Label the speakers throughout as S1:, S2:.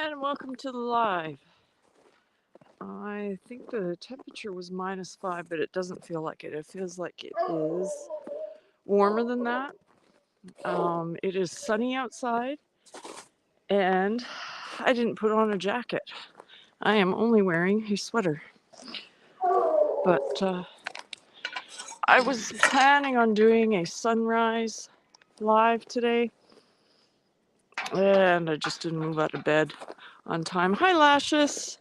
S1: And welcome to the live. I think the temperature was -5, but it doesn't feel like it. It feels like it is warmer than that. It is sunny outside, and I didn't put on a jacket. I am only wearing a sweater. But I was planning on doing a sunrise live today, and I just didn't move out of bed on time. Hi, Lashes.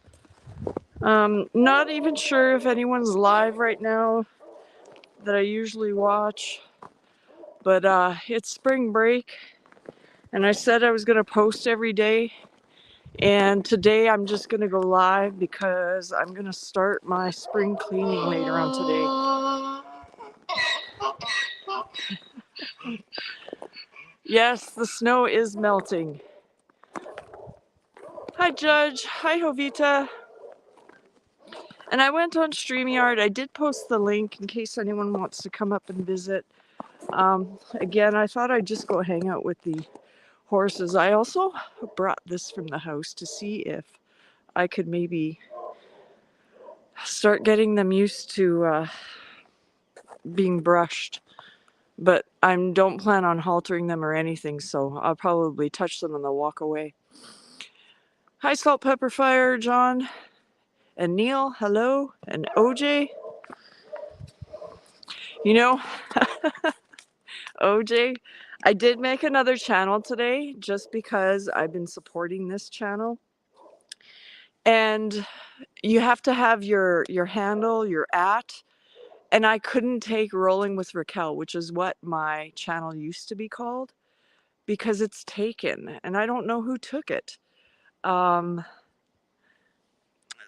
S1: Not even sure if anyone's live right now that I usually watch, but it's spring break, and I said I was going to post every day, and today I'm just going to go live because I'm going to start my spring cleaning later on today. Yes, the snow is melting. Hi, Judge. Hi, Jovita. And I went on StreamYard. I did post the link in case anyone wants to come up and visit. Again, I thought I'd just go hang out with the horses. I also brought this from the house to see if I could maybe start getting them used to being brushed. But I don't plan on haltering them or anything, so I'll probably touch them and they'll walk away. Hi, Salt Pepper Fire, John. And Neil, hello. And OJ. You know, OJ, I did make another channel today just because I've been supporting this channel. And you have to have your handle, your @ and I couldn't take Rolling with Raquel, which is what my channel used to be called, because it's taken, and I don't know who took it.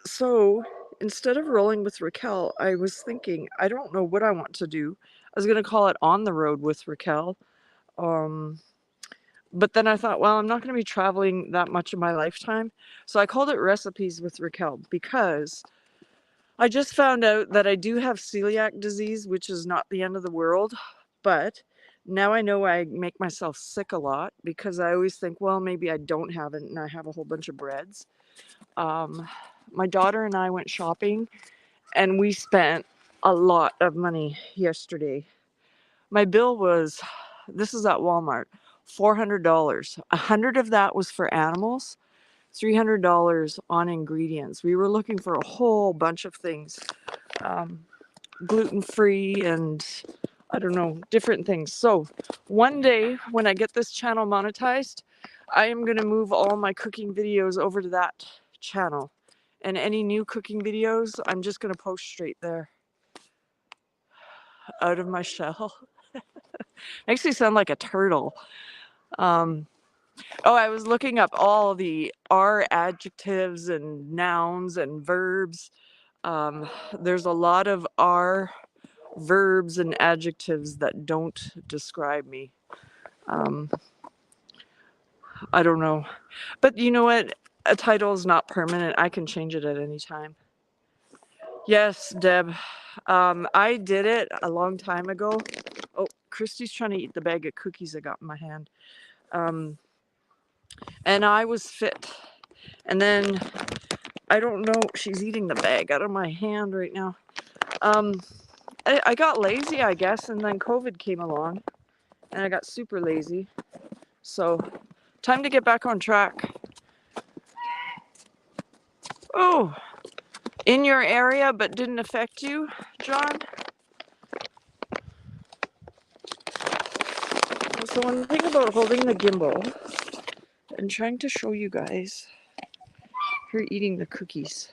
S1: So instead of Rolling with Raquel, I was thinking, I don't know what I want to do. I was going to call it On the Road with Raquel. But then I thought, well, I'm not going to be traveling that much in my lifetime. So I called it Recipes with Raquel because I just found out that I do have celiac disease, which is not the end of the world. But now I know I make myself sick a lot because I always think, well, maybe I don't have it and I have a whole bunch of breads. My daughter and I went shopping and we spent a lot of money yesterday. My bill was, this is at Walmart, $400. 100 of that was for animals, $300 on ingredients. We were looking for a whole bunch of things, gluten-free and I don't know, different things. So one day when I get this channel monetized, I am going to move all my cooking videos over to that channel. And any new cooking videos, I'm just going to post straight there. Out of my shell. Makes me sound like a turtle. Oh, I was looking up all the R adjectives and nouns and verbs. There's a lot of R verbs and adjectives that don't describe me. I don't know. But you know what? A title is not permanent. I can change it at any time. Yes, Deb. I did it a long time ago. Oh, Christy's trying to eat the bag of cookies I got in my hand. And I was fit. And then, I don't know, she's eating the bag out of my hand right now. I got lazy, I guess, and then COVID came along. And I got super lazy. So, time to get back on track. Oh, in your area but didn't affect you, John? So one thing about holding the gimbal and trying to show you guys her eating the cookies.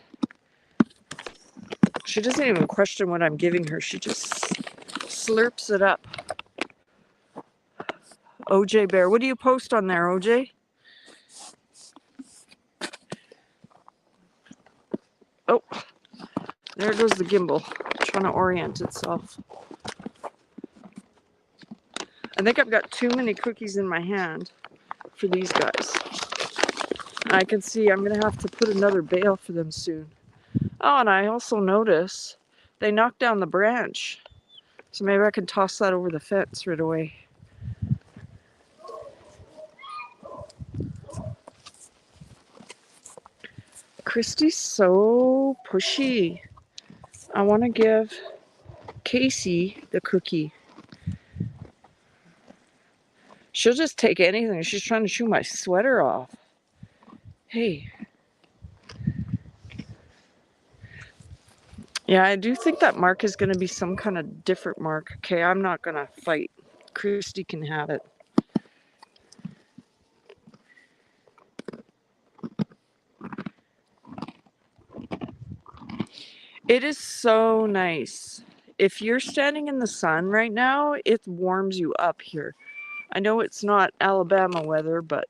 S1: She doesn't even question what I'm giving her. She just slurps it up. OJ Bear. What do you post on there, OJ? Oh, there goes the gimbal, trying to orient itself. I think I've got too many cookies in my hand for these guys. I can see I'm going to have to put another bale for them soon. Oh, and I also notice they knocked down the branch. So maybe I can toss that over the fence right away. Christy's so pushy. I want to give Kayce the cookie. She'll just take anything. She's trying to chew my sweater off. Hey. Yeah, I do think that mark is going to be some kind of different mark. Okay, I'm not going to fight. Christy can have it. It is so nice. If you're standing in the sun right now, it warms you up here. I know it's not Alabama weather, but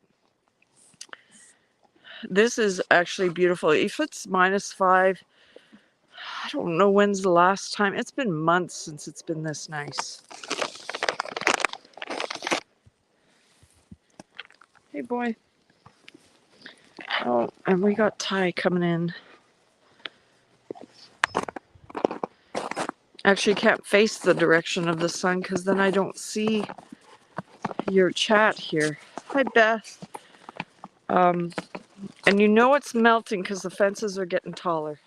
S1: this is actually beautiful. If it's -5, I don't know when's the last time. It's been months since it's been this nice. Hey, boy. Oh, and we got Ty coming in. Actually, can't face the direction of the sun because then I don't see your chat here. Hi, Beth. And you know it's melting because the fences are getting taller.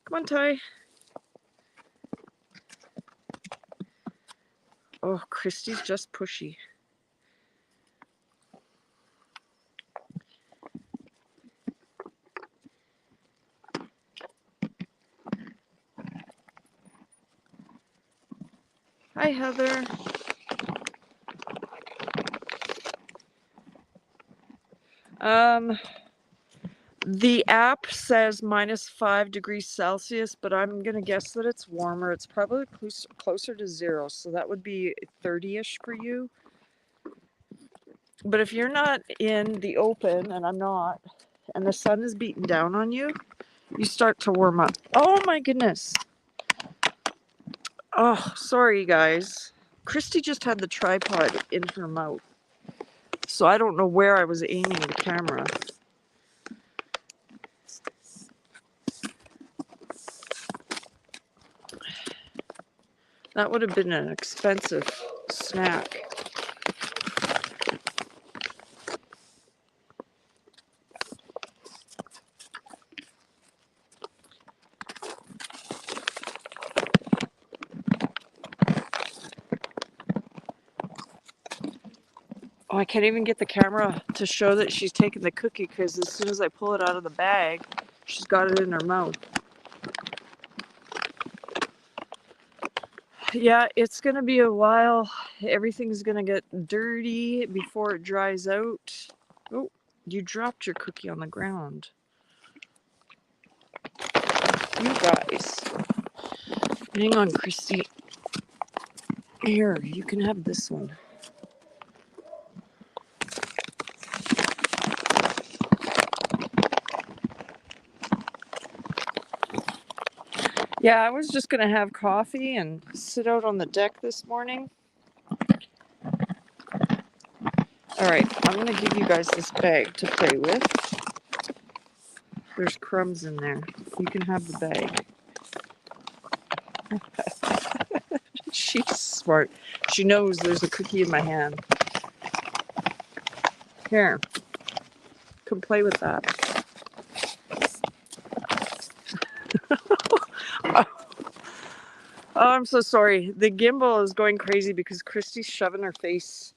S1: Come on, Ty. Oh, Christy's just pushy. Hi, Heather. The app says -5 degrees Celsius, but I'm going to guess that it's warmer. It's probably closer to 0, so that would be 30-ish for you. But if you're not in the open, and I'm not, and the sun is beating down on you, you start to warm up. Oh my goodness. Oh, sorry, guys. Christy just had the tripod in her mouth, so I don't know where I was aiming the camera. That would have been an expensive snack. Oh, I can't even get the camera to show that she's taking the cookie because as soon as I pull it out of the bag, she's got it in her mouth. Yeah, it's going to be a while. Everything's going to get dirty before it dries out. Oh, you dropped your cookie on the ground. You guys. Hang on, Christy. Here, you can have this one. Yeah, I was just going to have coffee and sit out on the deck this morning. All right, I'm going to give you guys this bag to play with. There's crumbs in there. You can have the bag. She's smart. She knows there's a cookie in my hand. Here, come play with that. Oh, I'm so sorry. The gimbal is going crazy because Christy's shoving her face.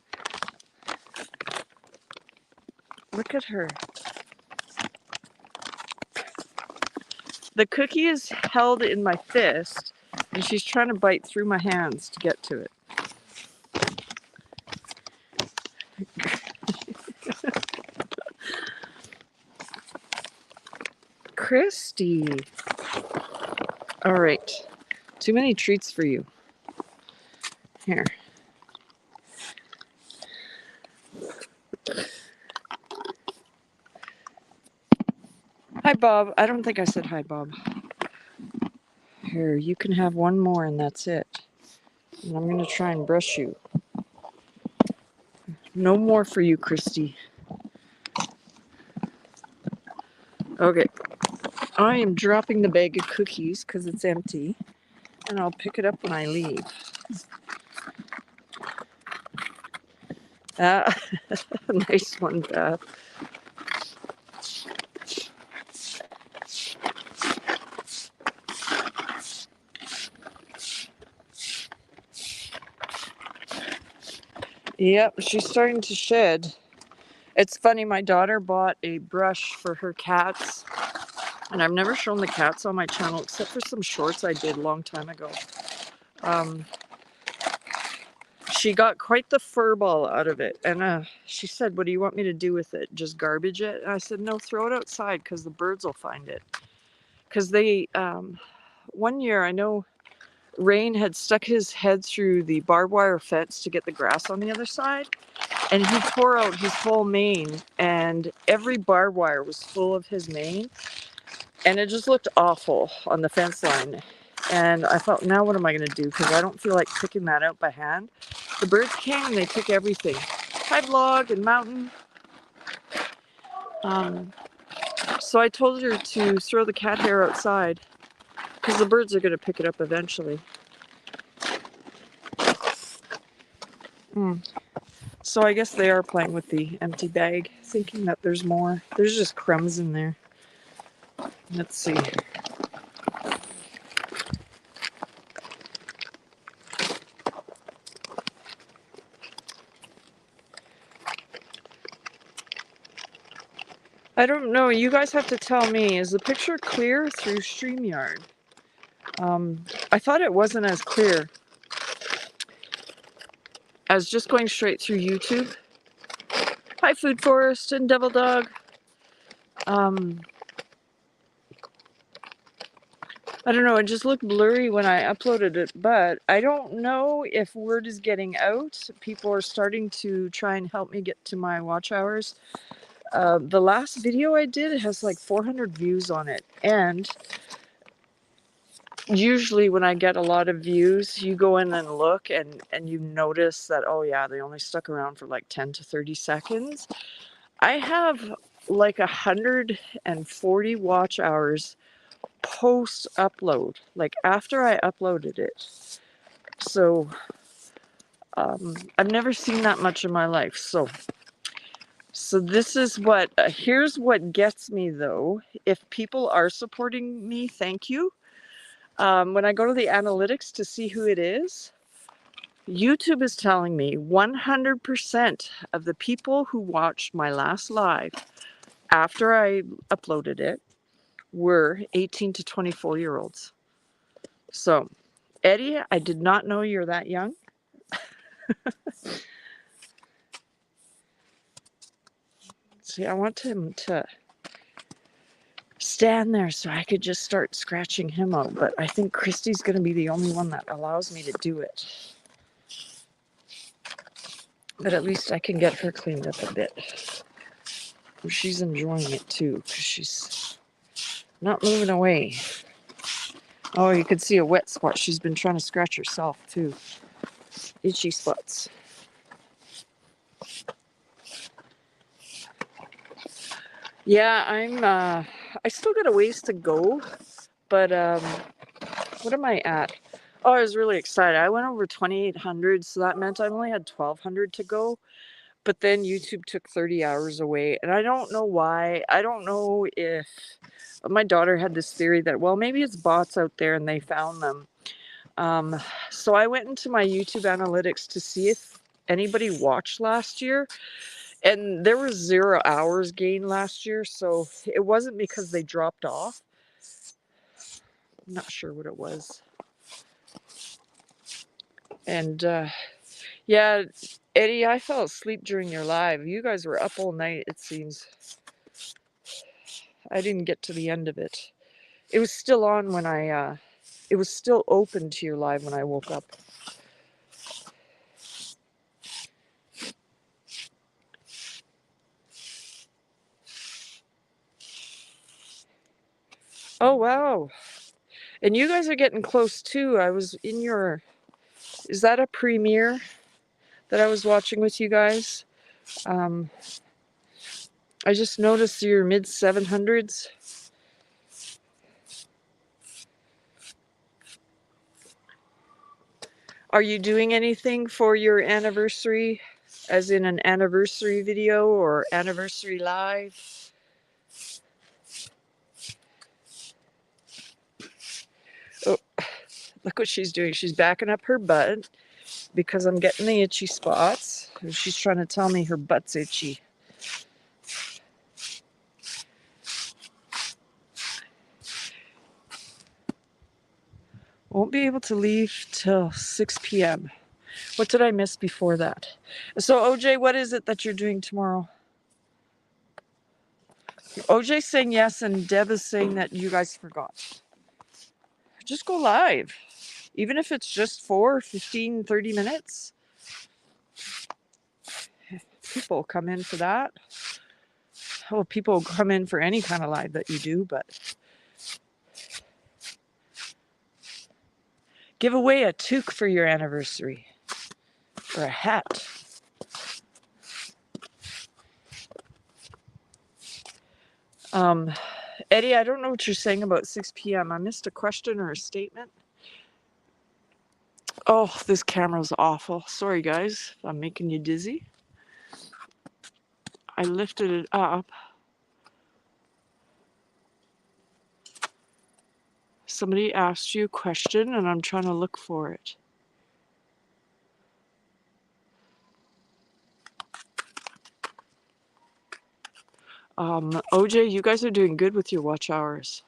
S1: Look at her. The cookie is held in my fist, and she's trying to bite through my hands to get to it. Christy. All right. Too many treats for you. Here. Hi, Bob. I don't think I said hi, Bob. Here, you can have one more and that's it. And I'm going to try and brush you. No more for you, Christy. Okay. I am dropping the bag of cookies because it's empty. And I'll pick it up when I leave. Nice one, Beth. Yep, she's starting to shed. It's funny, my daughter bought a brush for her cats, and I've never shown the cats on my channel except for some shorts I did a long time ago. She got quite the fur ball out of it, and she said, "What do you want me to do with it? Just garbage it?" And I said, "No, throw it outside because the birds will find it." Because one year I know Rain had stuck his head through the barbed wire fence to get the grass on the other side, and he tore out his whole mane, and every barbed wire was full of his mane, and it just looked awful on the fence line. And I thought, now what am I going to do? Because I don't feel like picking that out by hand. The birds came and they took everything. High log and mountain. So I told her to throw the cat hair outside because the birds are going to pick it up eventually. So I guess they are playing with the empty bag, thinking that there's more. There's just crumbs in there. Let's see. I don't know. You guys have to tell me. Is the picture clear through StreamYard? I thought it wasn't as clear as just going straight through YouTube. Hi, Food Forest and Devil Dog. I don't know. It just looked blurry when I uploaded it, but I don't know if word is getting out. People are starting to try and help me get to my watch hours. The last video I did has like 400 views on it, and usually when I get a lot of views, you go in and look and you notice that, oh yeah, they only stuck around for like 10 to 30 seconds. I have like 140 watch hours post upload, like after I uploaded it. So I've never seen that much in my life. So this is what, here's what gets me though. If people are supporting me, thank you. When I go to the analytics to see who it is, YouTube is telling me 100% of the people who watched my last live after I uploaded it were 18 to 24-year-olds. So, Eddie, I did not know you're that young. See, I want him to stand there so I could just start scratching him out, but I think Christy's going to be the only one that allows me to do it. But at least I can get her cleaned up a bit. She's enjoying it too, because she's not moving away. Oh, you could see a wet spot. She's been trying to scratch herself too. Itchy spots. Yeah, I still got a ways to go, but what am I at? Oh, I was really excited. I went over 2,800, so that meant I only had 1,200 to go. But then YouTube took 30 hours away, and I don't know why. I don't know if my daughter had this theory that, well, maybe it's bots out there and they found them. So I went into my YouTube analytics to see if anybody watched last year, and there was 0 hours gained last year. So it wasn't because they dropped off. I'm not sure what it was. And yeah, Eddie, I fell asleep during your live. You guys were up all night, it seems. I didn't get to the end of it. It was still on when it was still open to your live when I woke up. Oh, wow. And you guys are getting close too. I was in your, is that a premiere that I was watching with you guys? I just noticed you're mid 700s. Are you doing anything for your anniversary, as in an anniversary video or anniversary live? Oh, look what she's doing. She's backing up her butt because I'm getting the itchy spots. She's trying to tell me her butt's itchy. Won't be able to leave till 6 p.m. What did I miss before that? So, OJ, what is it that you're doing tomorrow? OJ's saying yes, and Deb is saying that you guys forgot. Just go live. Even if it's just 4, 15, 30 minutes. People come in for that. Well, people come in for any kind of live that you do, but give away a toque for your anniversary. Or a hat. Eddie, I don't know what you're saying about 6 p.m. I missed a question or a statement. Oh, this camera's awful. Sorry, guys, if I'm making you dizzy. I lifted it up. Somebody asked you a question, and I'm trying to look for it. OJ, you guys are doing good with your watch hours.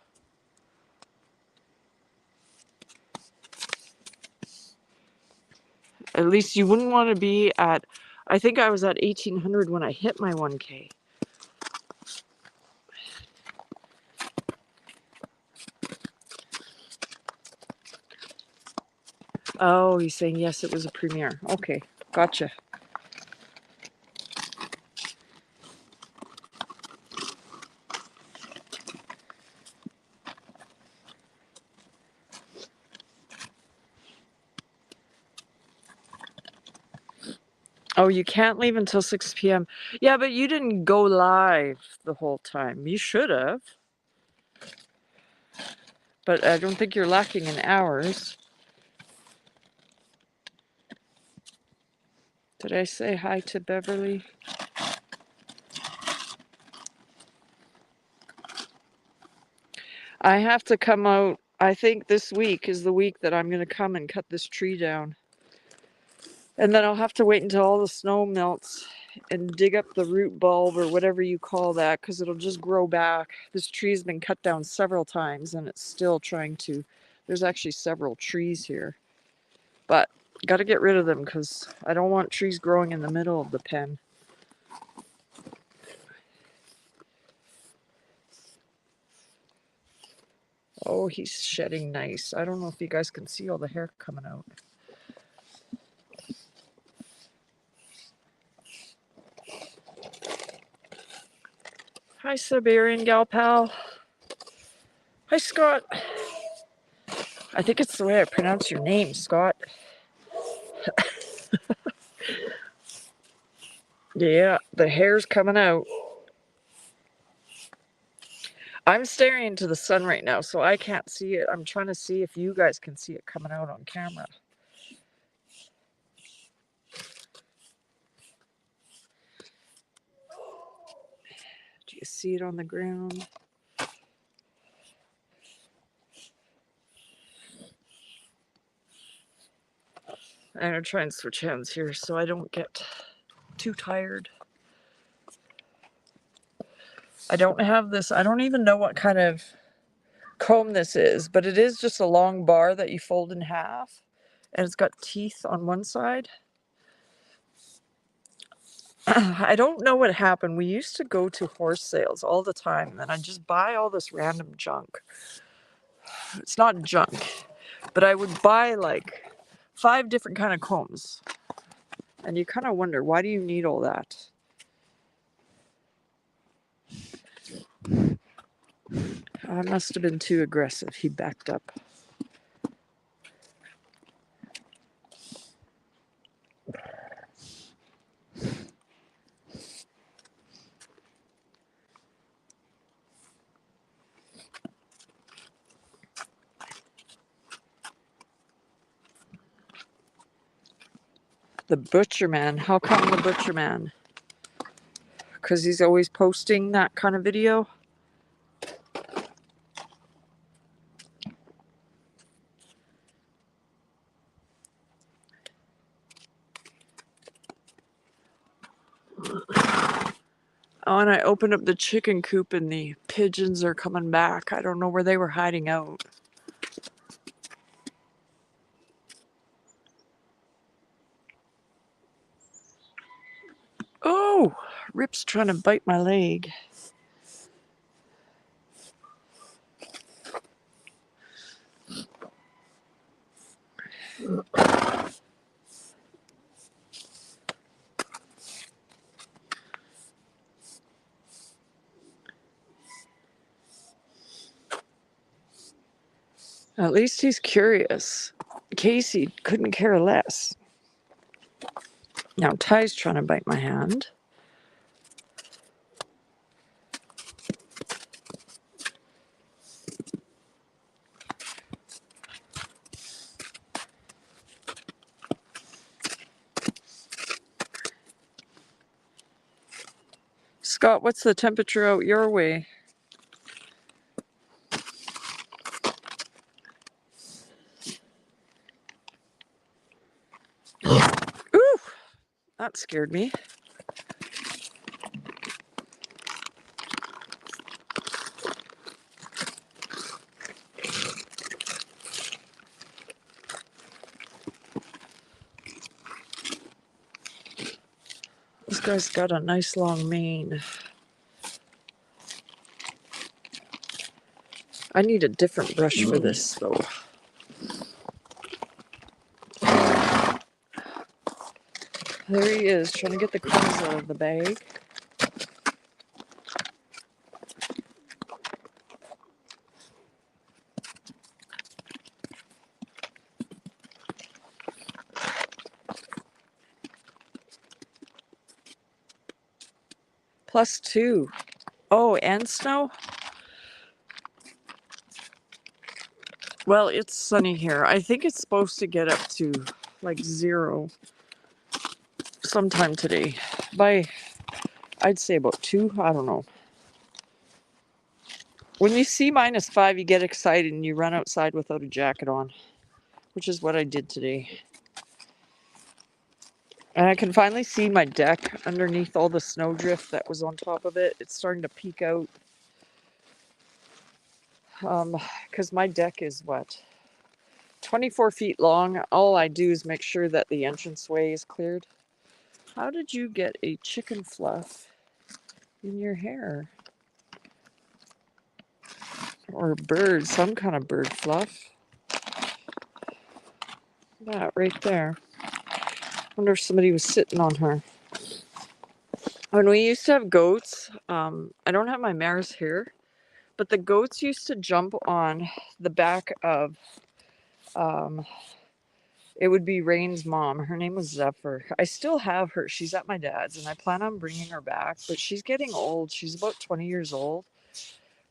S1: At least you wouldn't want to be at, I think I was at 1800 when I hit my 1K. Oh, he's saying yes, it was a premiere. Okay, gotcha. Oh, you can't leave until 6 p.m. Yeah, but you didn't go live the whole time. You should have. But I don't think you're lacking in hours. Did I say hi to Beverly? I have to come out. I think this week is the week that I'm going to come and cut this tree down. And then I'll have to wait until all the snow melts and dig up the root bulb or whatever you call that, because it'll just grow back. This tree has been cut down several times and it's still trying to. There's actually several trees here. But got to get rid of them because I don't want trees growing in the middle of the pen. Oh, he's shedding nice. I don't know if you guys can see all the hair coming out. Hi, Siberian gal pal. Hi, Scott. I think it's the way I pronounce your name, Scott. Yeah, the hair's coming out. I'm staring into the sun right now, so I can't see it. I'm trying to see if you guys can see it coming out on camera. Do you see it on the ground? I'm going to try and switch hands here so I don't get too tired. I don't have this. I don't even know what kind of comb this is, but it is just a long bar that you fold in half, and it's got teeth on one side. I don't know what happened. We used to go to horse sales all the time, and then I'd just buy all this random junk. It's not junk, but I would buy like 5 different kind of combs, and you kind of wonder, why do you need all that? I must have been too aggressive. He backed up. The butcher man. How come the butcher man? Because he's always posting that kind of video. Oh, and I opened up the chicken coop and the pigeons are coming back. I don't know where they were hiding out. Oh, Rip's trying to bite my leg. At least he's curious. Kayce couldn't care less. Now Ty's trying to bite my hand. Scott, what's the temperature out your way? Ooh, that scared me. This guy's got a nice long mane. I need a different brush for this, though. There he is, trying to get the crumbs out of the bag. +2. Oh, and snow? Well, it's sunny here. I think it's supposed to get up to like 0 sometime today. By, I'd say about 2. I don't know. When you see -5, you get excited and you run outside without a jacket on, which is what I did today. And I can finally see my deck underneath all the snowdrift that was on top of it. It's starting to peek out. Because my deck is, what, 24 feet long. All I do is make sure that the entranceway is cleared. How did you get a chicken fluff in your hair? Or a bird, some kind of bird fluff. That right there. Wonder if somebody was sitting on her. When we used to have goats, I don't have my mares here, but the goats used to jump on the back of, it would be Rain's mom. Her name was Zephyr. I still have her. She's at my dad's, and I plan on bringing her back, but she's getting old. She's about 20 years old,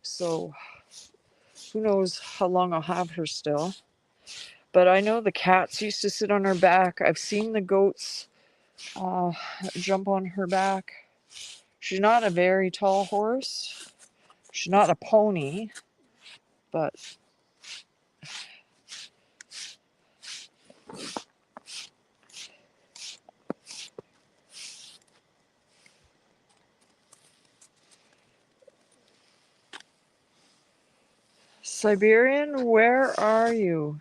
S1: so who knows how long I'll have her still. But I know the cats used to sit on her back. I've seen the goats jump on her back. She's not a very tall horse. She's not a pony, but Siberian, where are you?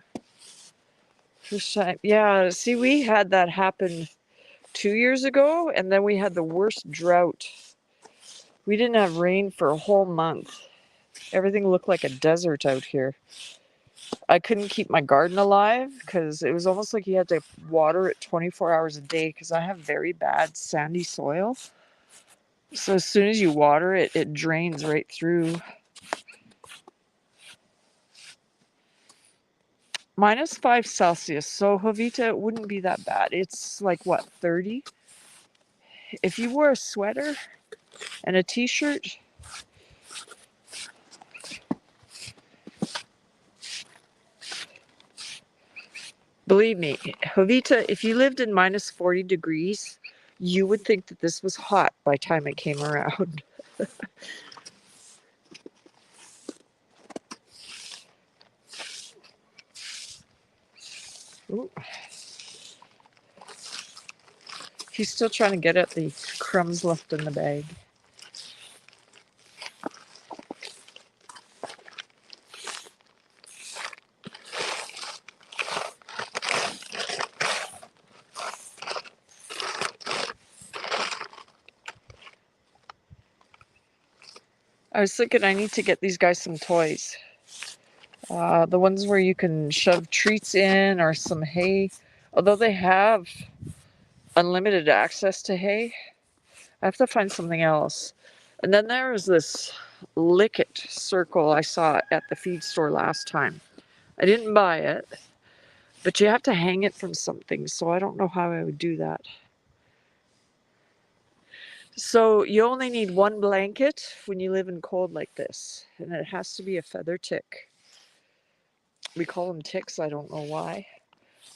S1: First time. Yeah, see, we had that happen 2 years ago, and then we had the worst drought. We didn't have rain for a whole month. Everything looked like a desert out here. I couldn't keep my garden alive because it was almost like you had to water it 24 hours a day because I have very bad sandy soil. So as soon as you water it, it drains right through. -5 Celsius. So Jovita, it wouldn't be that bad. It's like, what, 30? If you wore a sweater and a t-shirt, believe me, Jovita, if you lived in -40 degrees, you would think that this was hot by the time it came around. Ooh. He's still trying to get at the crumbs left in the bag. I was thinking I need to get these guys some toys. The ones where you can shove treats in or some hay. Although they have unlimited access to hay, I have to find something else. And then there was this Lick-It circle I saw at the feed store last time. I didn't buy it, but you have to hang it from something, so I don't know how I would do that. So you only need one blanket when you live in cold like this, and it has to be a feather tick. We call them ticks, I don't know why.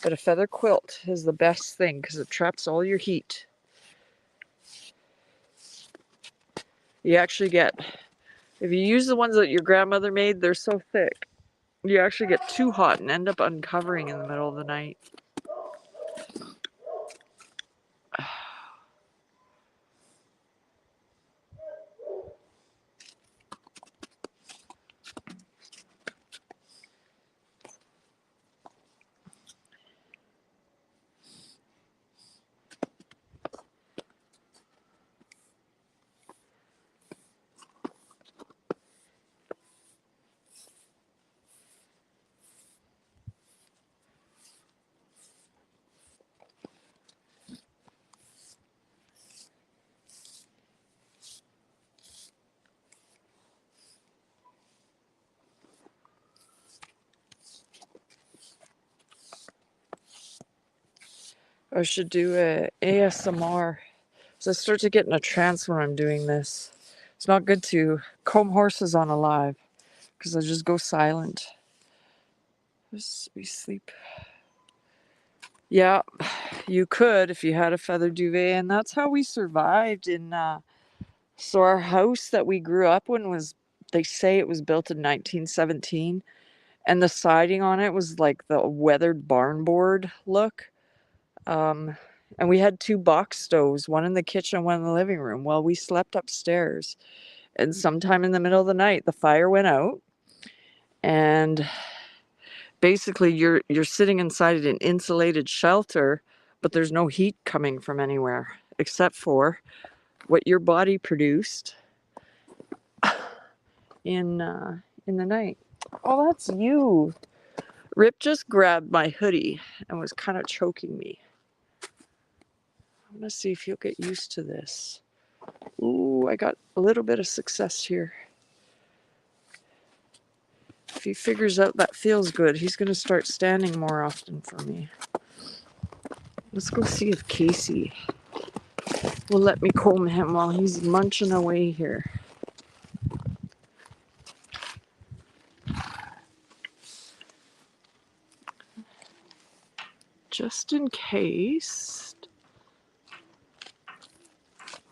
S1: But a feather quilt is the best thing because it traps all your heat. You actually get, if you use the ones that your grandmother made, they're so thick. You actually get too hot and end up uncovering in the middle of the night. I should do a ASMR. So I start to get in a trance when I'm doing this. It's not good to comb horses on a live because I just go silent. Just we sleep. Yeah, you could if you had a feather duvet, and that's how we survived in. So our house that we grew up in was, they say it was built in 1917, and the siding on it was like the weathered barn board look. And we had two box stoves, one in the kitchen, one in the living room. Well, we slept upstairs, and sometime in the middle of the night, the fire went out, and basically you're sitting inside an insulated shelter, but there's no heat coming from anywhere except for what your body produced in the night. Oh, that's you. Rip just grabbed my hoodie and was kind of choking me. I'm gonna see if you'll get used to this. Ooh, I got a little bit of success here. If he figures out that feels good, he's gonna start standing more often for me. Let's go see if Kayce will let me comb him while he's munching away here. Just in case.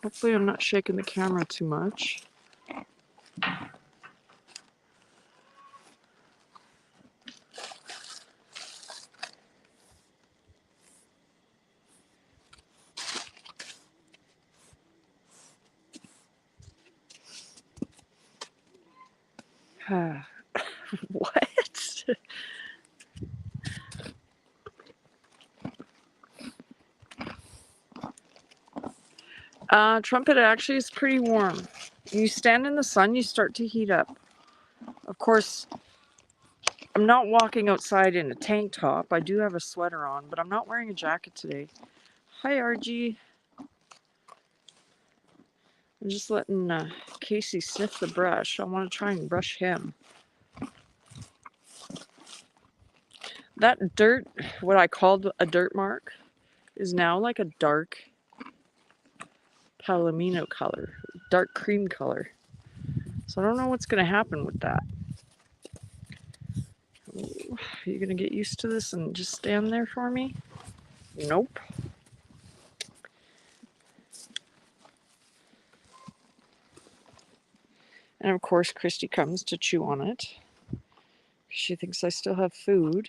S1: Hopefully I'm not shaking the camera too much. What? Trumpet actually is pretty warm. You stand in the sun, you start to heat up. Of course, I'm not walking outside in a tank top. I do have a sweater on, but I'm not wearing a jacket today. Hi, RG. I'm just letting Kayce sniff the brush. I want to try and brush him. That dirt, what I called a dirt mark, is now like a dark palomino color, dark cream color. So I don't know what's going to happen with that. Ooh, are you going to get used to this and just stand there for me? Nope. And of course, Christy comes to chew on it. She thinks I still have food.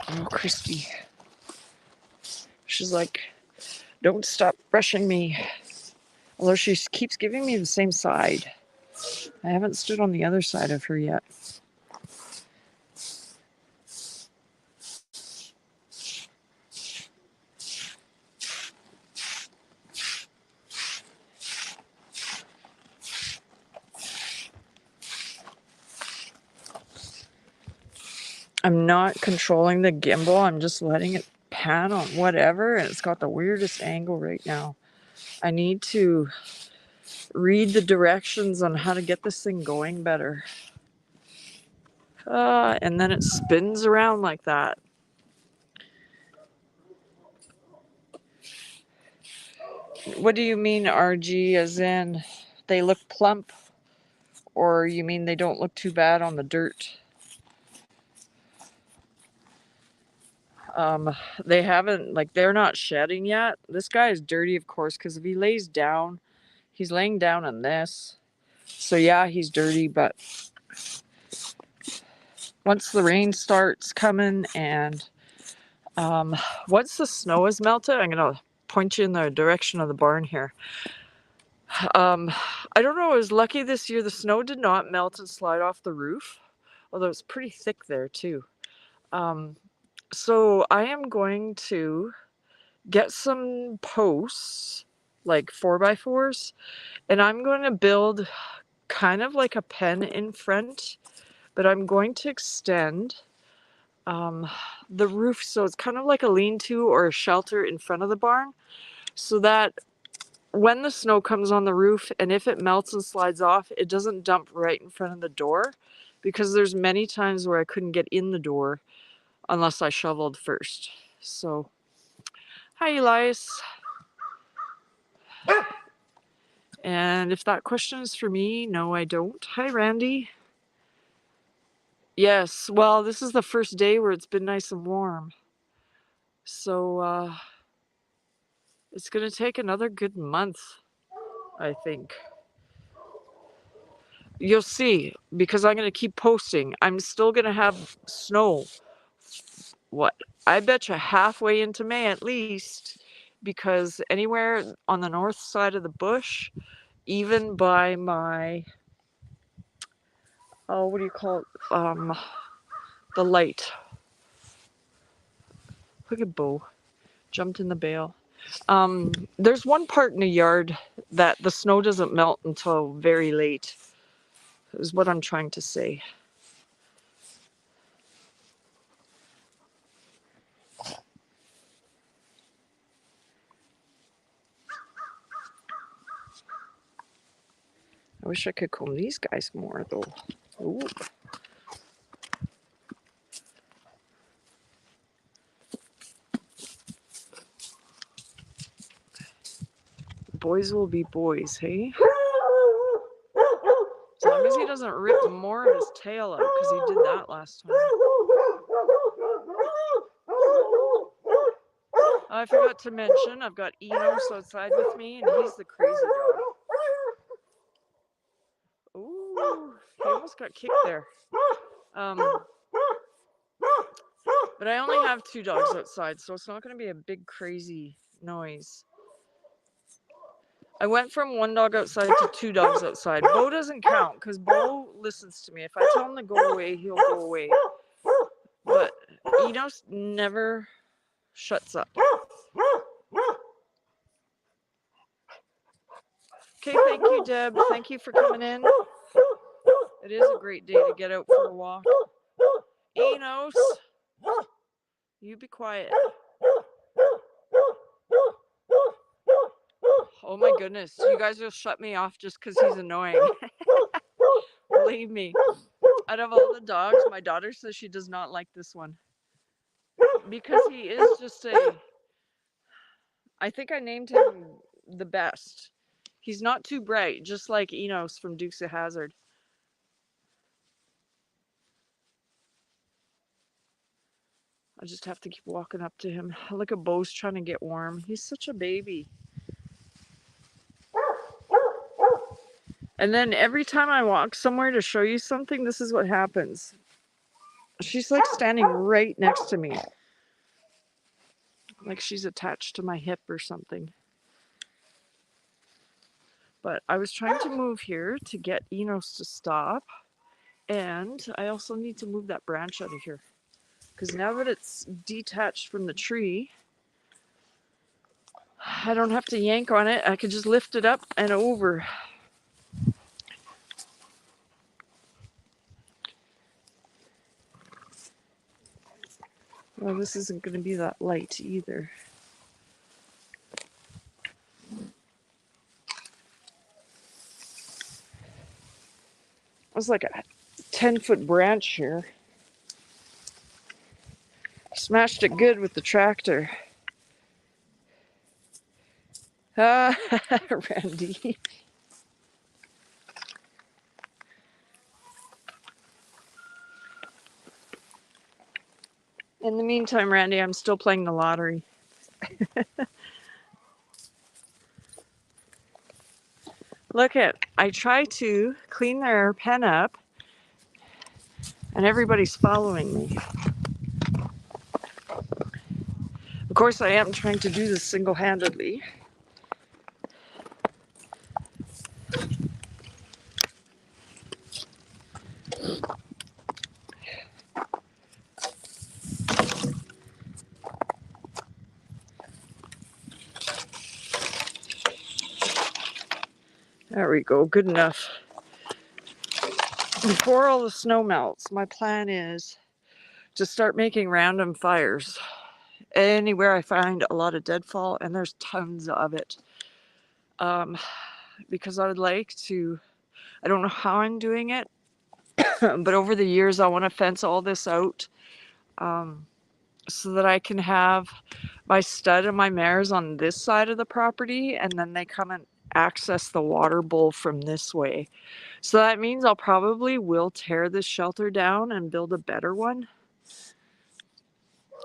S1: Oh, Christy. She's like, don't stop brushing me. Although she keeps giving me the same side. I haven't stood on the other side of her yet. I'm not controlling the gimbal. I'm just letting it pan on whatever, and it's got the weirdest angle right now. I need to read the directions on how to get this thing going better. And then it spins around like that. What do you mean, RG, as in they look plump? Or you mean they don't look too bad on the dirt? They haven't, like, they're not shedding yet. This guy is dirty, of course, because if he lays down, he's laying down on this. So yeah, he's dirty, but once the rain starts coming and once the snow is melted, I'm going to point you in the direction of the barn here. I don't know, I was lucky this year. The snow did not melt and slide off the roof, although it's pretty thick there too. So I am going to get some posts, like 4x4s, and I'm going to build kind of like a pen in front, but I'm going to extend the roof so it's kind of like a lean-to or a shelter in front of the barn, so that when the snow comes on the roof and if it melts and slides off, it doesn't dump right in front of the door, because there's many times where I couldn't get in the door unless I shoveled first. So, hi Elias. And if that question is for me, no, I don't. Hi Randy. Yes, well, this is the first day where it's been nice and warm. So, it's going to take another good month, I think. You'll see, because I'm going to keep posting. I'm still going to have snow. What? I bet you halfway into May at least, because anywhere on the north side of the bush, even by my, oh, what do you call it? The light. Look at Bo. Jumped in the bale. There's one part in the yard that the snow doesn't melt until very late, is what I'm trying to say. I wish I could comb these guys more, though. Ooh. Boys will be boys, hey? As long as he doesn't rip more of his tail out, because he did that last time. I forgot to mention, I've got Enos outside with me, and he's the crazy dog. Ooh, he almost got kicked there. But I only have 2 dogs outside, so it's not going to be a big crazy noise. I went from 1 dog outside to 2 dogs outside. Bo doesn't count, because Bo listens to me. If I tell him to go away, he'll go away. But Enos never shuts up. Okay, thank you, Deb. Thank you for coming in. It is a great day to get out for a walk. Enos, you be quiet. Oh my goodness, you guys will shut me off just because he's annoying. Believe me. Out of all the dogs, my daughter says she does not like this one. Because he is just I think I named him the best. He's not too bright, just like Enos from Dukes of Hazzard. I just have to keep walking up to him. Look at Bo's trying to get warm. He's such a baby. And then every time I walk somewhere to show you something, this is what happens. She's like standing right next to me. Like she's attached to my hip or something. But I was trying to move here to get Enos to stop. And I also need to move that branch out of here. Because now that it's detached from the tree, I don't have to yank on it. I can just lift it up and over. Well, this isn't going to be that light either. It was like a 10-foot branch here. Smashed it good with the tractor. Ah, Randy. In the meantime, Randy, I'm still playing the lottery. Look I try to clean their pen up, and everybody's following me. Of course, I am trying to do this single-handedly. There we go, good enough. Before all the snow melts, my plan is to start making random fires. Anywhere I find a lot of deadfall, and there's tons of it. Because I would like to, I don't know how I'm doing it, but over the years I want to fence all this out so that I can have my stud and my mares on this side of the property, and then they come and access the water bowl from this way. So that means I'll probably will tear this shelter down and build a better one.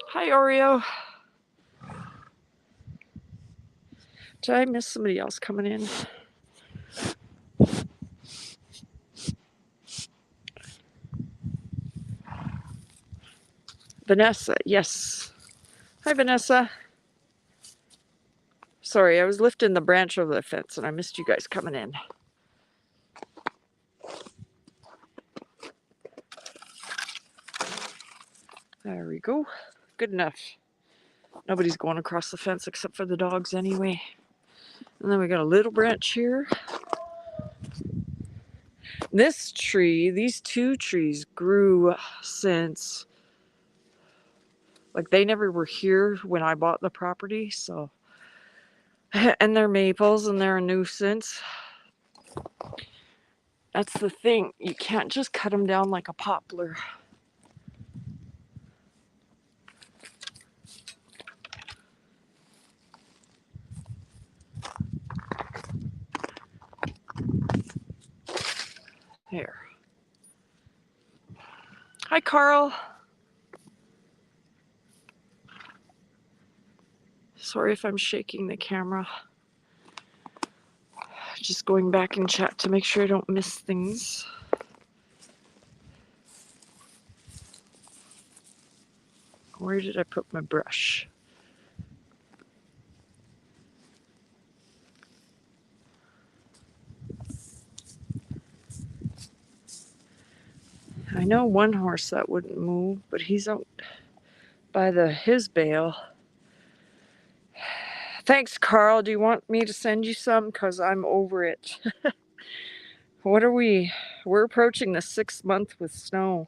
S1: Hi, Oreo. Did I miss somebody else coming in? Vanessa, yes. Hi, Vanessa. Sorry, I was lifting the branch over the fence and I missed you guys coming in. There we go. Good enough. Nobody's going across the fence except for the dogs anyway. And then we got a little branch here. This tree, these two trees grew since, like, they never were here when I bought the property, so. And they're maples and they're a nuisance. That's the thing. You can't just cut them down like a poplar. Here. Hi, Carl. Sorry if I'm shaking the camera. Just going back in chat to make sure I don't miss things. Where did I put my brush? I know one horse that wouldn't move, but he's out by his bale. Thanks, Carl. Do you want me to send you some? Because I'm over it. What are we? We're approaching the 6th month with snow.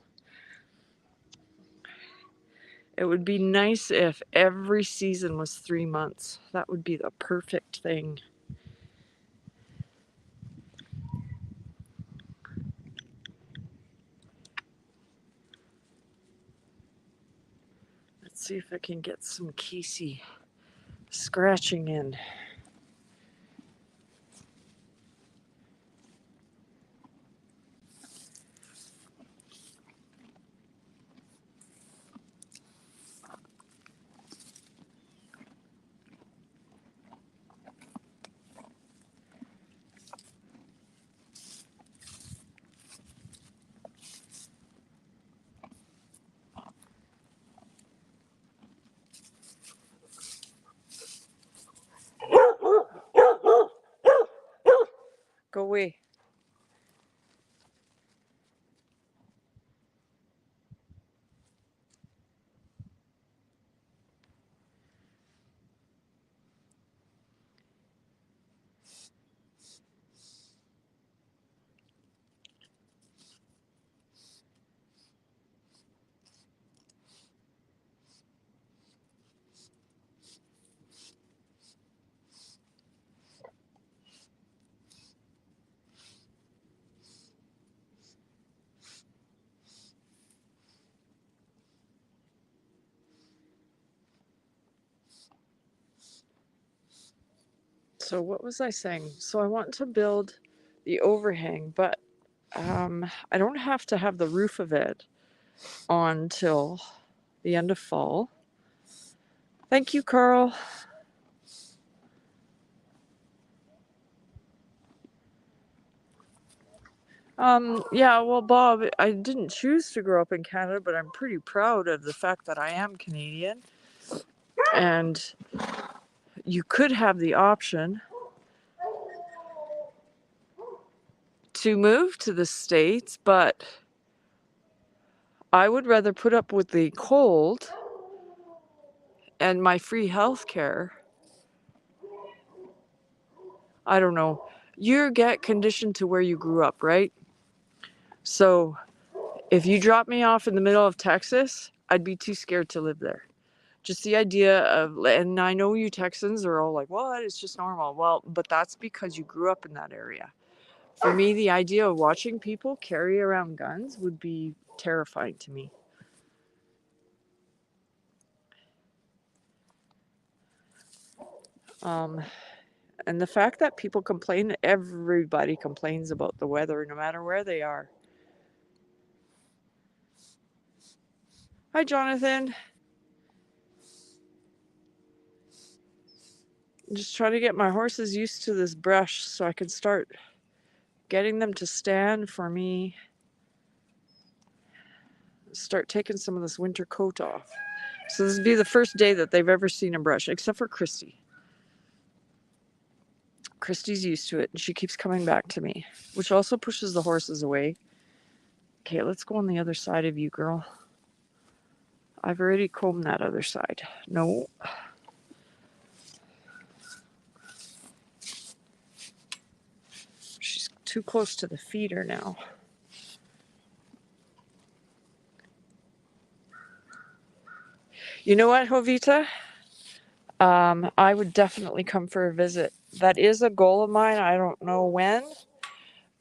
S1: It would be nice if every season was 3 months. That would be the perfect thing. Let's see if I can get some Kayce scratching in. Go away. So what was I saying? So I want to build the overhang, but I don't have to have the roof of it on till the end of fall. Thank you, Carl. Yeah, well, Bob, I didn't choose to grow up in Canada, but I'm pretty proud of the fact that I am Canadian. And you could have the option to move to the States, but I would rather put up with the cold and my free health care. I don't know. You get conditioned to where you grew up, right? So if you drop me off in the middle of Texas, I'd be too scared to live there. Just the idea of, and I know you Texans are all like, what? It's just normal. Well, but that's because you grew up in that area. For me, the idea of watching people carry around guns would be terrifying to me. And the fact that people complain, everybody complains about the weather, no matter where they are. Hi, Jonathan. I'm just trying to get my horses used to this brush so I can start getting them to stand for me. Start taking some of this winter coat off. So this would be the first day that they've ever seen a brush, except for Christy. Christy's used to it, and she keeps coming back to me, which also pushes the horses away. Okay, let's go on the other side of you, girl. I've already combed that other side. No. She's too close to the feeder now. You know what, Jovita? I would definitely come for a visit. That is a goal of mine. I don't know when,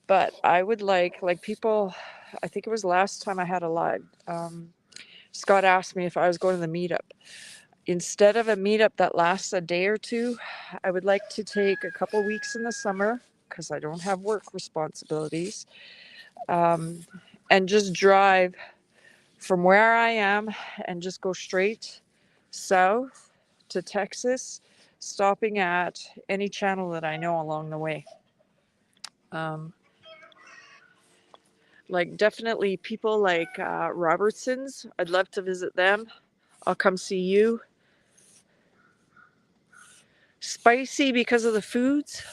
S1: but I would like people, I think it was last time I had a live, Scott asked me if I was going to the meetup. Instead of a meetup that lasts a day or two, I would like to take a couple weeks in the summer because I don't have work responsibilities, and just drive from where I am and just go straight south to Texas, stopping at any channel that I know along the way. Like definitely people like Robertsons. I'd love to visit them. I'll come see you. Spicy because of the foods,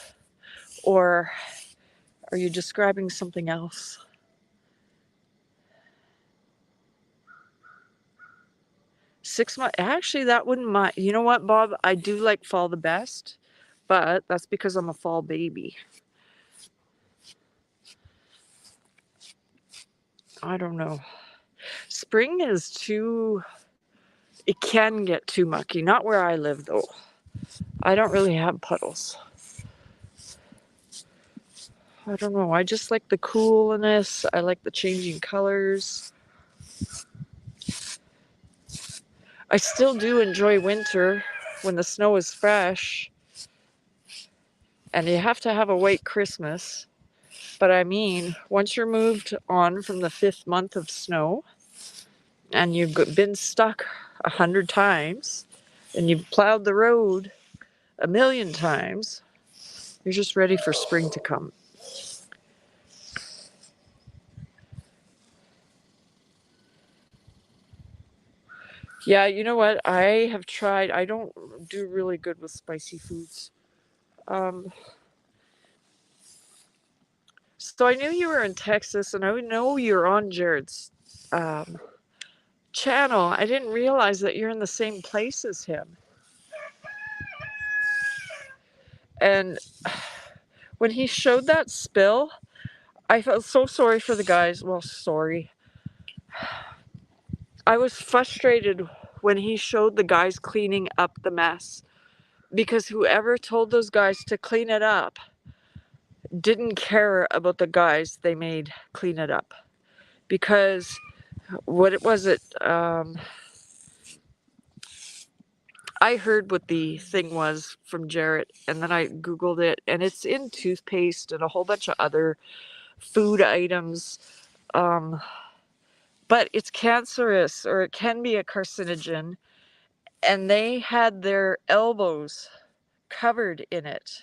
S1: or are you describing something else? 6 months. Actually, that wouldn't mind. You know what, Bob? I do like fall the best, but that's because I'm a fall baby. I don't know. Spring is too, it can get too mucky. Not where I live, though. I don't really have puddles. I don't know. I just like the coolness. I like the changing colors. I still do enjoy winter when the snow is fresh. And you have to have a white Christmas. But I mean, once you're moved on from the 5th month of snow and you've been stuck 100 times and you've plowed the road a million times, you're just ready for spring to come. Yeah, you know what? I have tried. I don't do really good with spicy foods. So I knew you were in Texas, and I know you're on Jared's channel. I didn't realize that you're in the same place as him. And when he showed that spill, I felt so sorry for the guys. Well, sorry. I was frustrated when he showed the guys cleaning up the mess, because whoever told those guys to clean it up didn't care about the guys they made clean it up. Because what was it? I heard what the thing was from Jarrett, and then I Googled it, and it's in toothpaste and a whole bunch of other food items. Um, but it's cancerous, or it can be a carcinogen, and they had their elbows covered in it.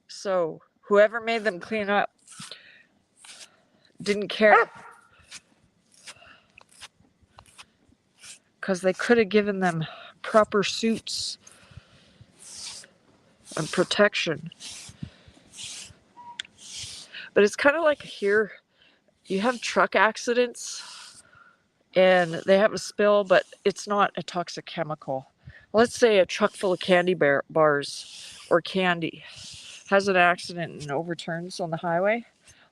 S1: So whoever made them clean up didn't care, because they could have given them proper suits and protection. But it's kind of like here, you have truck accidents and they have a spill, but it's not a toxic chemical. Let's say a truck full of candy bars or candy has an accident and overturns on the highway.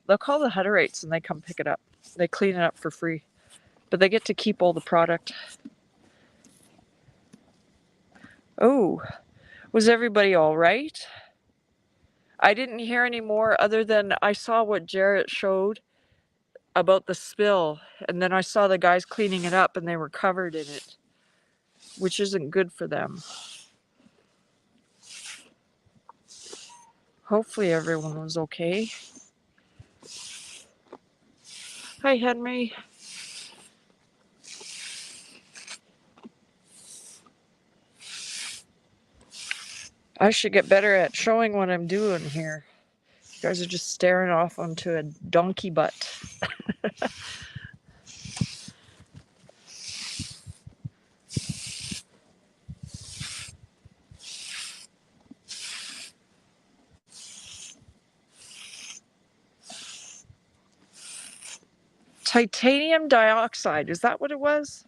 S1: They'll call the Hutterites and they come pick it up. They clean it up for free, but they get to keep all the product. Oh, was everybody all right? I didn't hear any more other than I saw what Jarrett showed about the spill, and then I saw the guys cleaning it up and they were covered in it, which isn't good for them. Hopefully everyone was okay. Hi, Henry. I should get better at showing what I'm doing here. You guys are just staring off onto a donkey butt. Titanium dioxide, is that what it was?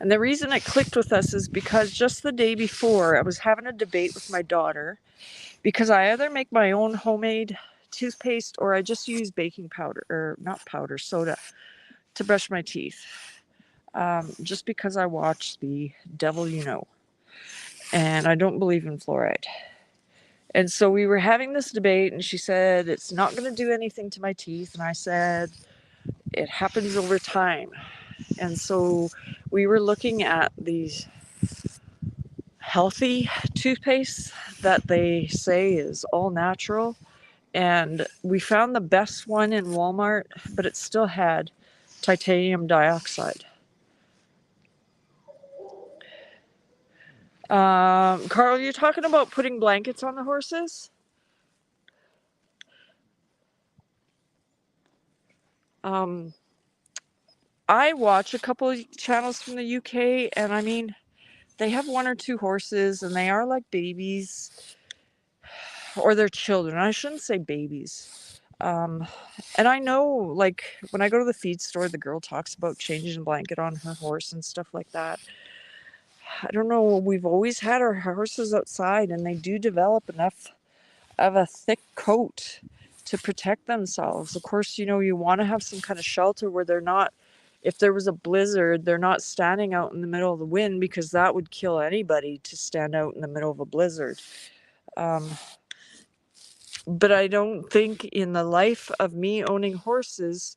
S1: And the reason it clicked with us is because just the day before I was having a debate with my daughter, because I either make my own homemade toothpaste or I just use baking powder, or not powder, soda, to brush my teeth. Just because I watch The Devil You Know, and I don't believe in fluoride. And so we were having this debate, and she said, it's not going to do anything to my teeth. And I said, it happens over time. And so we were looking at these healthy toothpaste that they say is all natural. And we found the best one in Walmart, but it still had titanium dioxide. Carl, you're talking about putting blankets on the horses? I watch a couple of channels from the UK, and I mean, they have one or two horses, and they are like babies, or they're children. I shouldn't say babies. And I know, like, when I go to the feed store, the girl talks about changing a blanket on her horse and stuff like that. I don't know, we've always had our horses outside, and they do develop enough of a thick coat to protect themselves. Of course, you know, you want to have some kind of shelter where they're not, if there was a blizzard, they're not standing out in the middle of the wind, because that would kill anybody to stand out in the middle of a blizzard. But I don't think in the life of me owning horses,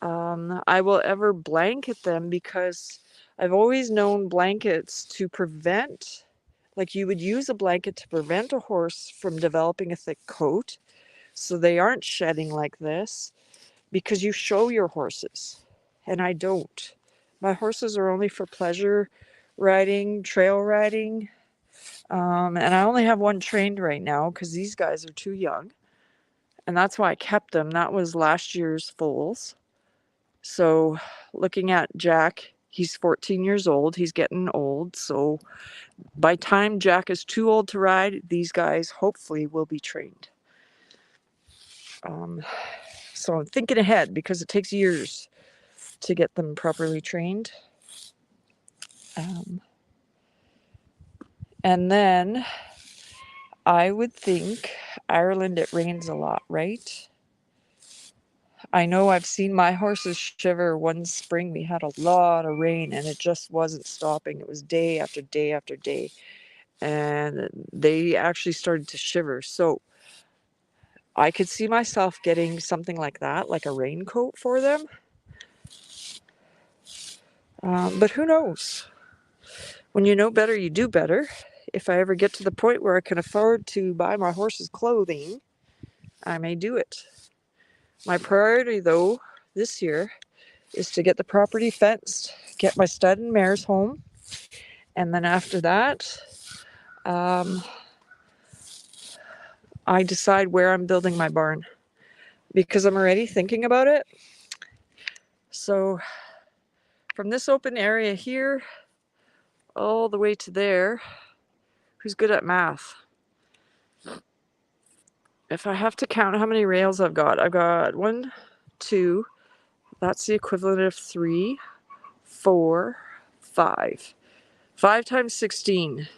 S1: I will ever blanket them, because I've always known blankets to prevent, like you would use a blanket to prevent a horse from developing a thick coat, so they aren't shedding like this, because you show your horses, and I don't. My horses are only for pleasure riding, trail riding, and I only have one trained right now because these guys are too young, and that's why I kept them. That was last year's foals. So looking at Jack, he's 14 years old. He's getting old, so by time Jack is too old to ride, these guys hopefully will be trained. So I'm thinking ahead, because it takes years to get them properly trained. And then I would think Ireland, it rains a lot, right? I know I've seen my horses shiver. One spring we had a lot of rain and it just wasn't stopping. It was day after day after day. And they actually started to shiver. So I could see myself getting something like that, like a raincoat for them. But who knows? When you know better, you do better. If I ever get to the point where I can afford to buy my horse's clothing, I may do it. My priority, though, this year is to get the property fenced, get my stud and mares home, and then after that, I decide where I'm building my barn because I'm already thinking about it. So from this open area here all the way to there, who's good at math? If I have to count how many rails I've got 1, 2, that's the equivalent of 3, 4, 5. 5 times 16.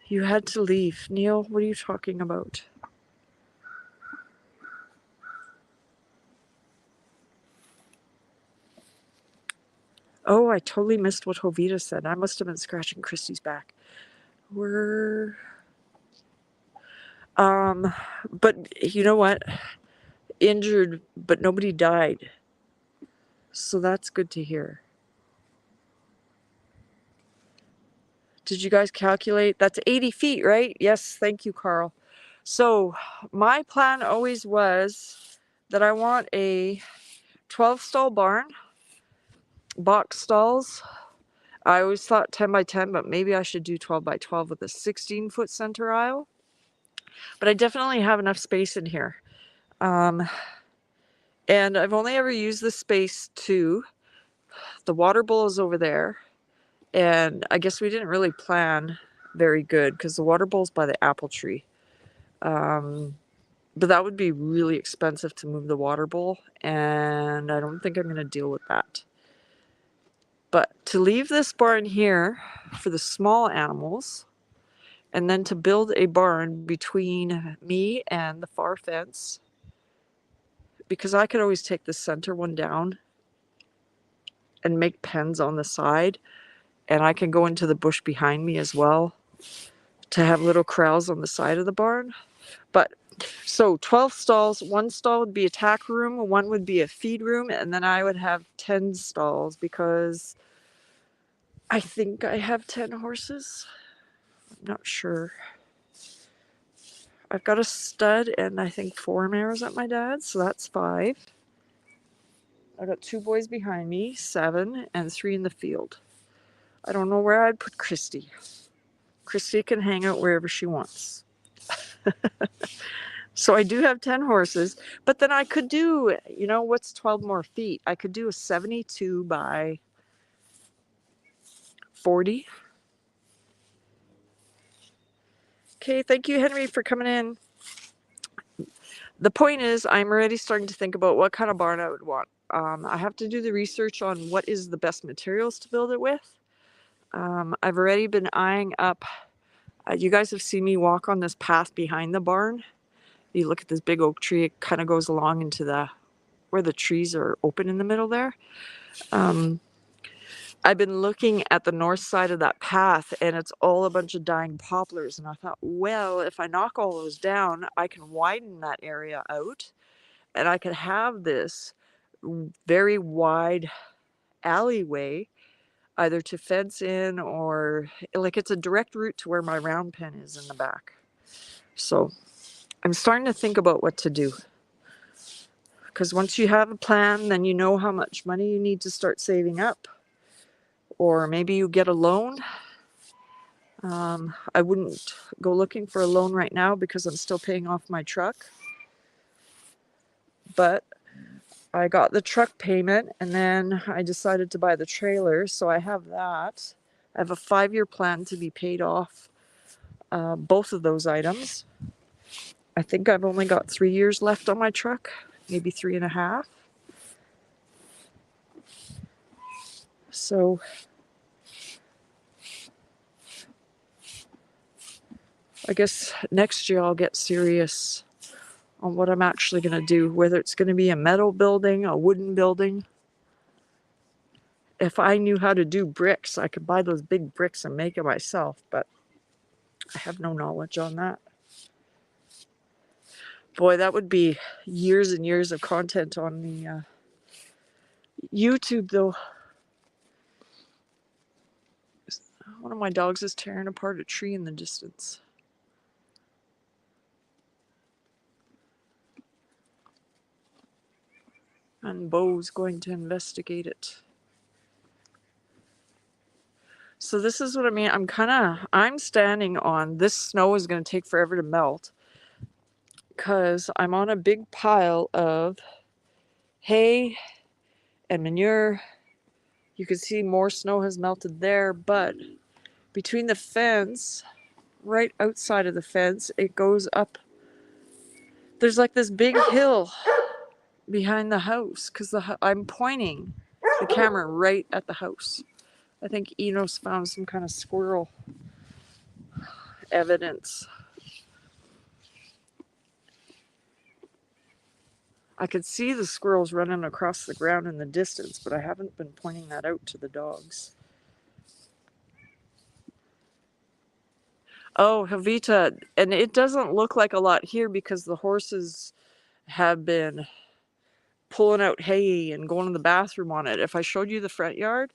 S1: You had to leave. Neil, what are you talking about? Oh, I totally missed what Jovita said. I must have been scratching Christy's back. But you know what? Injured, but nobody died. So that's good to hear. Did you guys calculate? That's 80 feet, right? Yes, thank you, Carl. So my plan always was that I want a 12 stall barn, box stalls. I always thought 10 by 10, but maybe I should do 12 by 12 with a 16-foot center aisle. But I definitely have enough space in here. And I've only ever used this space to, the water bowl is over there. And I guess we didn't really plan very good because the water bowl's by the apple tree. But that would be really expensive to move the water bowl, and I don't think I'm going to deal with that. But to leave this barn here for the small animals, and then to build a barn between me and the far fence, because I could always take the center one down and make pens on the side, and I can go into the bush behind me as well to have little corrals on the side of the barn. But so 12 stalls, 1 stall would be a tack room, 1 would be a feed room, and then I would have 10 stalls because I think I have 10 horses. I'm not sure. I've got a stud and I think 4 mares at my dad's, so that's 5. I've got 2 boys behind me, 7, and 3 in the field. I don't know where I'd put Christy. Christy can hang out wherever she wants. So I do have 10 horses, but then I could do, what's 12 more feet? I could do a 72 by 40. Okay, thank you, Henry, for coming in. The point is, I'm already starting to think about what kind of barn I would want. I have to do the research on what is the best materials to build it with. I've already been eyeing up, you guys have seen me walk on this path behind the barn. You look at this big oak tree, it kind of goes along into where the trees are open in the middle there. I've been looking at the north side of that path and it's all a bunch of dying poplars. And I thought, well, if I knock all those down, I can widen that area out and I could have this very wide alleyway either to fence in or like it's a direct route to where my round pen is in the back. So I'm starting to think about what to do. Because once you have a plan, then you know how much money you need to start saving up. Or maybe you get a loan. I wouldn't go looking for a loan right now because I'm still paying off my truck. But I got the truck payment and then I decided to buy the trailer. So I have that. I have a 5-year plan to be paid off both of those items. I think I've only got 3 years left on my truck, maybe 3.5. So I guess next year I'll get serious on what I'm actually going to do, whether it's going to be a metal building, a wooden building. If I knew how to do bricks, I could buy those big bricks and make it myself, but I have no knowledge on that. Boy, that would be years and years of content on the YouTube though. One of my dogs is tearing apart a tree in the distance. And Bo's going to investigate it. So this is what I mean. I'm standing on, this snow is going to take forever to melt because I'm on a big pile of hay and manure. You can see more snow has melted there, but between the fence, right outside of the fence, it goes up. There's like this big hill behind the house because I'm pointing the camera right at the house. I think Enos found some kind of squirrel evidence. I could see the squirrels running across the ground in the distance, but I haven't been pointing that out to the dogs. Oh, Havita, and it doesn't look like a lot here because the horses have been pulling out hay and going to the bathroom on it. If I showed you the front yard,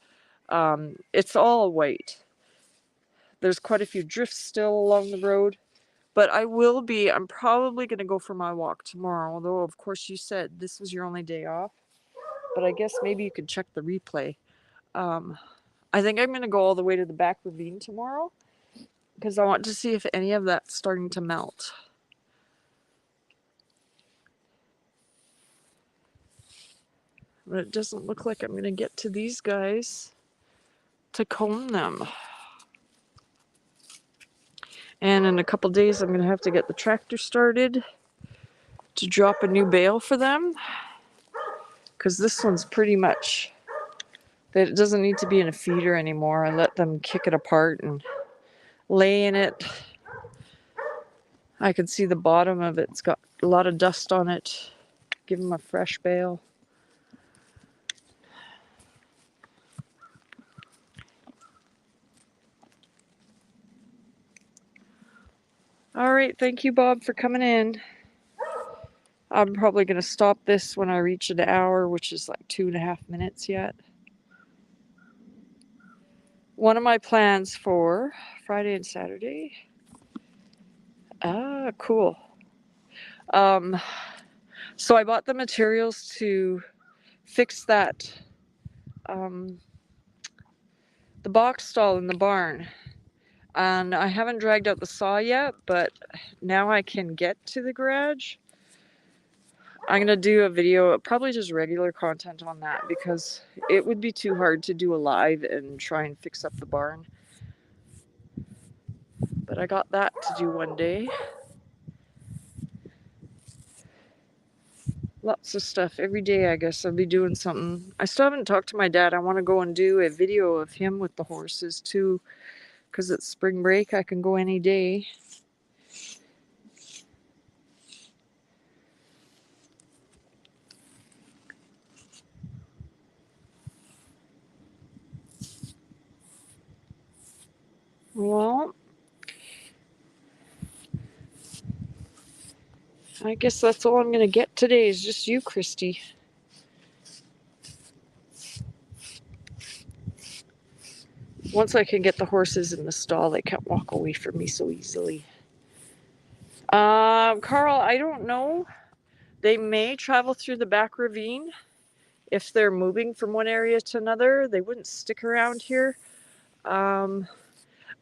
S1: it's all white. There's quite a few drifts still along the road, but I'm probably going to go for my walk tomorrow, although of course you said this was your only day off, but I guess maybe you could check the replay. I think I'm going to go all the way to the back ravine tomorrow because I want to see if any of that's starting to melt. But it doesn't look like I'm going to get to these guys to comb them. And in a couple days, I'm going to have to get the tractor started to drop a new bale for them. Because this one's pretty much, that it doesn't need to be in a feeder anymore. I let them kick it apart and lay in it. I can see the bottom of it. It's got a lot of dust on it. Give them a fresh bale. All right, thank you, Bob, for coming in. I'm probably going to stop this when I reach an hour, which is like 2.5 minutes yet. One of my plans for Friday and Saturday. Ah, cool. So I bought the materials to fix that, the box stall in the barn. And I haven't dragged out the saw yet, but now I can get to the garage. I'm going to do a video, probably just regular content on that, because it would be too hard to do a live and try and fix up the barn. But I got that to do one day. Lots of stuff. Every day, I guess, I'll be doing something. I still haven't talked to my dad. I want to go and do a video of him with the horses, too, because it's spring break. I can go any day. Well, I guess that's all I'm going to get today is just you, Christy. Once I can get the horses in the stall, they can't walk away from me so easily. Carl, I don't know. They may travel through the back ravine. If they're moving from one area to another, they wouldn't stick around here.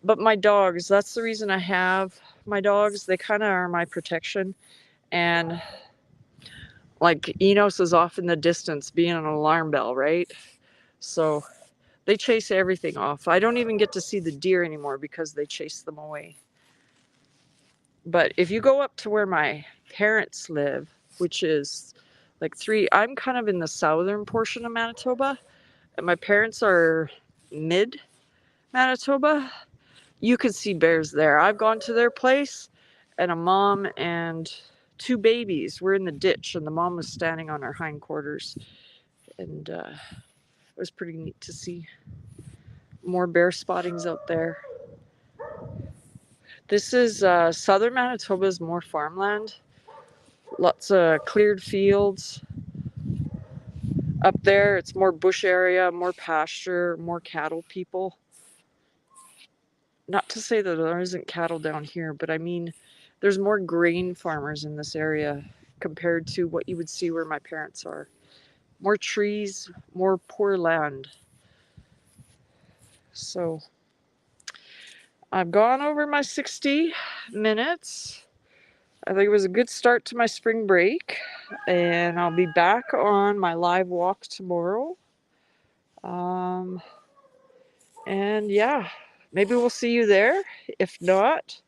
S1: But my dogs, that's the reason I have my dogs. They kind of are my protection. And like Enos is off in the distance being an alarm bell, right? So they chase everything off. I don't even get to see the deer anymore because they chase them away. But if you go up to where my parents live, which is like I'm kind of in the southern portion of Manitoba, and my parents are mid Manitoba, you can see bears there. I've gone to their place, and a mom and 2 babies were in the ditch, and the mom was standing on her hindquarters, and it was pretty neat to see more bear spottings out there. This is southern Manitoba is more farmland, lots of cleared fields. Up there, it's more bush area, more pasture, more cattle people. Not to say that there isn't cattle down here, but I mean, there's more grain farmers in this area compared to what you would see where my parents are. More trees, more poor land. So I've gone over my 60 minutes. I think it was a good start to my spring break, and I'll be back on my live walk tomorrow. And yeah, maybe we'll see you there. If not,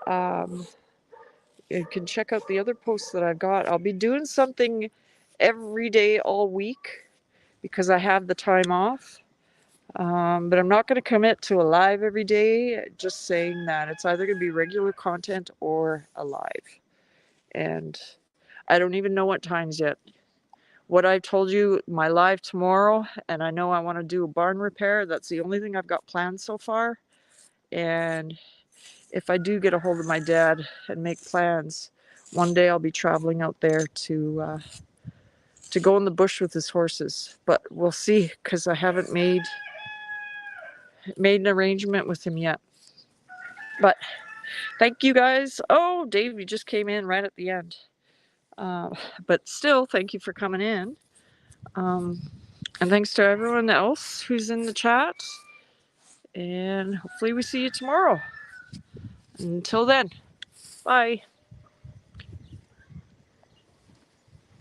S1: um, you can check out the other posts that I've got. I'll be doing something every day all week because I have the time off. But I'm not going to commit to a live every day, just saying that it's either going to be regular content or a live. And I don't even know what times yet. What I've told you, my live tomorrow, and I know I want to do a barn repair. That's the only thing I've got planned so far. And if I do get a hold of my dad and make plans, one day I'll be traveling out there to go in the bush with his horses. But we'll see, because I haven't made an arrangement with him yet. But thank you guys. Oh, Dave, you just came in right at the end. But still, thank you for coming in. And thanks to everyone else who's in the chat. And hopefully we see you tomorrow. Until then, bye.